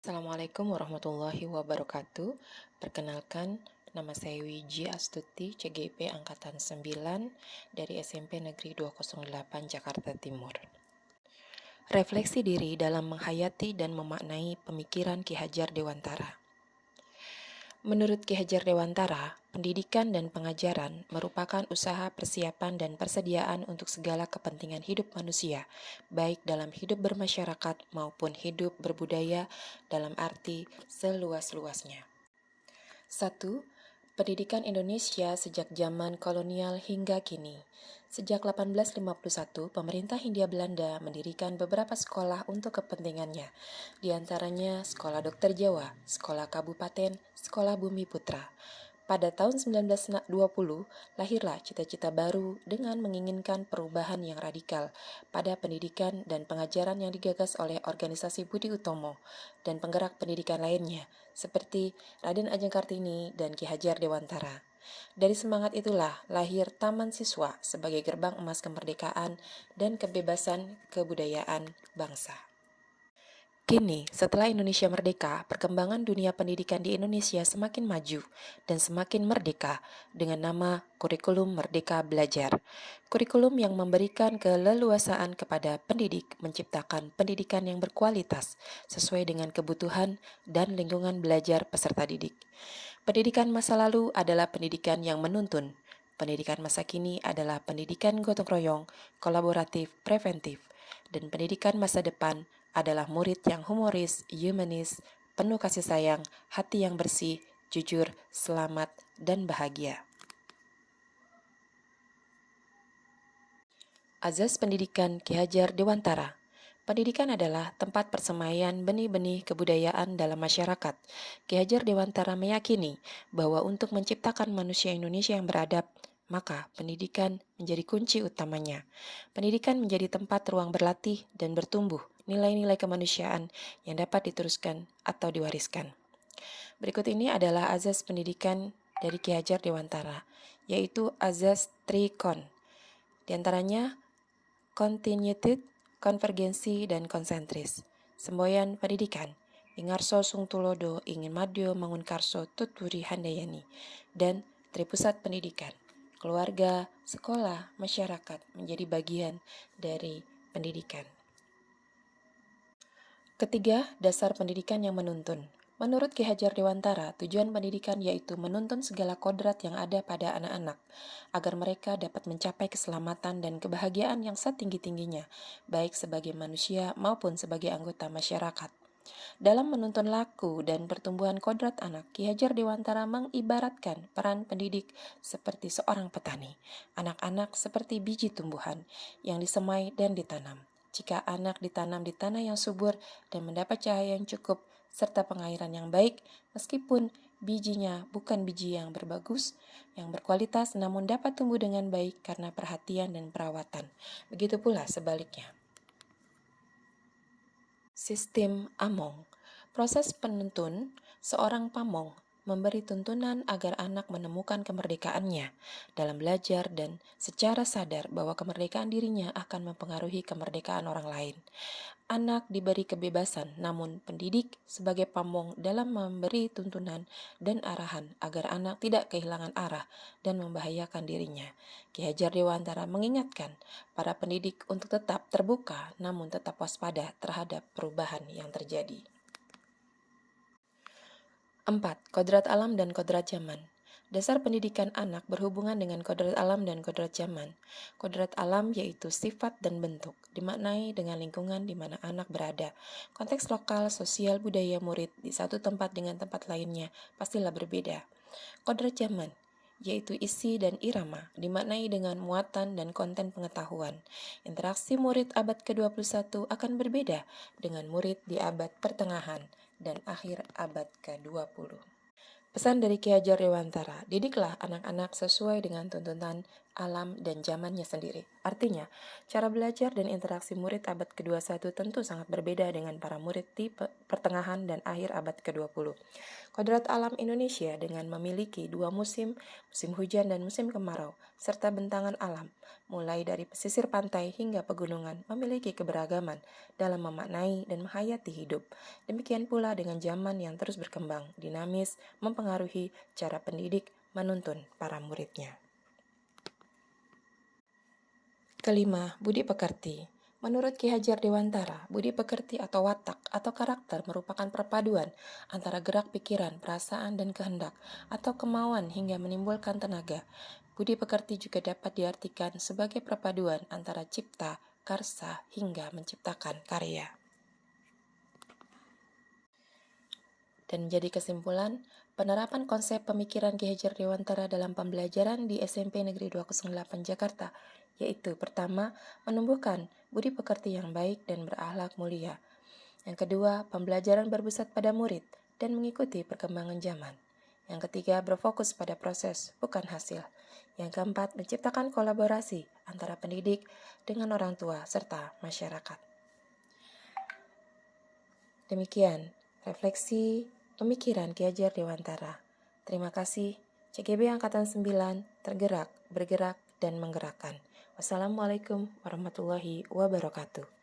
Assalamualaikum warahmatullahi wabarakatuh. Perkenalkan, nama saya Wiji Astuti, CGP Angkatan 9 dari SMP Negeri 208 Jakarta Timur. Refleksi diri dalam menghayati dan memaknai pemikiran Ki Hajar Dewantara. Menurut Ki Hajar Dewantara, pendidikan dan pengajaran merupakan usaha persiapan dan persediaan untuk segala kepentingan hidup manusia, baik dalam hidup bermasyarakat maupun hidup berbudaya dalam arti seluas-luasnya. 1. Pendidikan Indonesia sejak zaman kolonial hingga kini. Sejak 1851, pemerintah Hindia Belanda mendirikan beberapa sekolah untuk kepentingannya, di antaranya Sekolah Dokter Jawa, Sekolah Kabupaten, Sekolah Bumi Putra. Pada tahun 1920, lahirlah cita-cita baru dengan menginginkan perubahan yang radikal pada pendidikan dan pengajaran yang digagas oleh organisasi Budi Utomo dan penggerak pendidikan lainnya, seperti Raden Ajeng Kartini dan Ki Hajar Dewantara. Dari semangat itulah lahir Taman Siswa sebagai gerbang emas kemerdekaan dan kebebasan kebudayaan bangsa. Kini, setelah Indonesia merdeka, perkembangan dunia pendidikan di Indonesia semakin maju dan semakin merdeka dengan nama Kurikulum Merdeka Belajar. Kurikulum yang memberikan keleluasaan kepada pendidik menciptakan pendidikan yang berkualitas sesuai dengan kebutuhan dan lingkungan belajar peserta didik. Pendidikan masa lalu adalah pendidikan yang menuntun. Pendidikan masa kini adalah pendidikan gotong royong, kolaboratif, preventif, dan pendidikan masa depan adalah murid yang humoris, humanis, penuh kasih sayang, hati yang bersih, jujur, selamat, dan bahagia. Azas Pendidikan Ki Hajar Dewantara. Pendidikan adalah tempat persemaian benih-benih kebudayaan dalam masyarakat. Ki Hajar Dewantara meyakini bahwa untuk menciptakan manusia Indonesia yang beradab, maka pendidikan menjadi kunci utamanya. Pendidikan menjadi tempat ruang berlatih dan bertumbuh nilai-nilai kemanusiaan yang dapat diteruskan atau diwariskan. Berikut ini adalah azas pendidikan dari Ki Hajar Dewantara, yaitu azas Trikon. Di antaranya continuity, konvergensi, dan konsentris. Semboyan pendidikan, Ingarso Sung Tulodo ingin madyo mangun karso tuturi handayani, dan tripusat pendidikan, keluarga, sekolah, masyarakat menjadi bagian dari pendidikan. Ketiga, dasar pendidikan yang menuntun. Menurut Ki Hajar Dewantara, tujuan pendidikan yaitu menuntun segala kodrat yang ada pada anak-anak, agar mereka dapat mencapai keselamatan dan kebahagiaan yang setinggi-tingginya, baik sebagai manusia maupun sebagai anggota masyarakat. Dalam menuntun laku dan pertumbuhan kodrat anak, Ki Hajar Dewantara mengibaratkan peran pendidik seperti seorang petani, anak-anak seperti biji tumbuhan yang disemai dan ditanam. Jika anak ditanam di tanah yang subur dan mendapat cahaya yang cukup serta pengairan yang baik, meskipun bijinya bukan biji yang berbagus, yang berkualitas, namun dapat tumbuh dengan baik karena perhatian dan perawatan. Begitu pula sebaliknya. Sistem Among. Proses penuntun, seorang pamong memberi tuntunan agar anak menemukan kemerdekaannya dalam belajar dan secara sadar bahwa kemerdekaan dirinya akan mempengaruhi kemerdekaan orang lain. Anak diberi kebebasan, namun pendidik sebagai pamong dalam memberi tuntunan dan arahan agar anak tidak kehilangan arah dan membahayakan dirinya. Ki Hajar Dewantara mengingatkan para pendidik untuk tetap terbuka namun tetap waspada terhadap perubahan yang terjadi. 4. Kodrat alam dan kodrat zaman. Dasar pendidikan anak berhubungan dengan kodrat alam dan kodrat zaman. Kodrat alam yaitu sifat dan bentuk, dimaknai dengan lingkungan di mana anak berada. Konteks lokal, sosial, budaya murid di satu tempat dengan tempat lainnya pastilah berbeda. Kodrat zaman yaitu isi dan irama, dimaknai dengan muatan dan konten pengetahuan. Interaksi murid abad ke-21 akan berbeda dengan murid di abad pertengahan dan akhir abad ke-20. Pesan dari Ki Hajar Dewantara, didiklah anak-anak sesuai dengan tuntunan alam, dan zamannya sendiri. Artinya, cara belajar dan interaksi murid abad ke-21 tentu sangat berbeda dengan para murid di pertengahan dan akhir abad ke-20. Kodrat alam Indonesia dengan memiliki dua musim, musim hujan dan musim kemarau, serta bentangan alam, mulai dari pesisir pantai hingga pegunungan, memiliki keberagaman dalam memaknai dan menghayati hidup. Demikian pula dengan zaman yang terus berkembang, dinamis, mempengaruhi cara pendidik menuntun para muridnya. Kelima, budi pekerti. Menurut Ki Hajar Dewantara, budi pekerti atau watak atau karakter merupakan perpaduan antara gerak pikiran, perasaan, dan kehendak, atau kemauan hingga menimbulkan tenaga. Budi pekerti juga dapat diartikan sebagai perpaduan antara cipta, karsa, hingga menciptakan karya. Dan jadi kesimpulan, penerapan konsep pemikiran Ki Hajar Dewantara dalam pembelajaran di SMP Negeri 208 Jakarta, yaitu pertama, menumbuhkan budi pekerti yang baik dan berakhlak mulia. Yang kedua, pembelajaran berpusat pada murid dan mengikuti perkembangan zaman. Yang ketiga, berfokus pada proses, bukan hasil. Yang keempat, menciptakan kolaborasi antara pendidik dengan orang tua serta masyarakat. Demikian refleksi pemikiran Ki Hajar Dewantara. Terima kasih. CGB Angkatan 9, tergerak, bergerak, dan menggerakkan. Wassalamualaikum warahmatullahi wabarakatuh.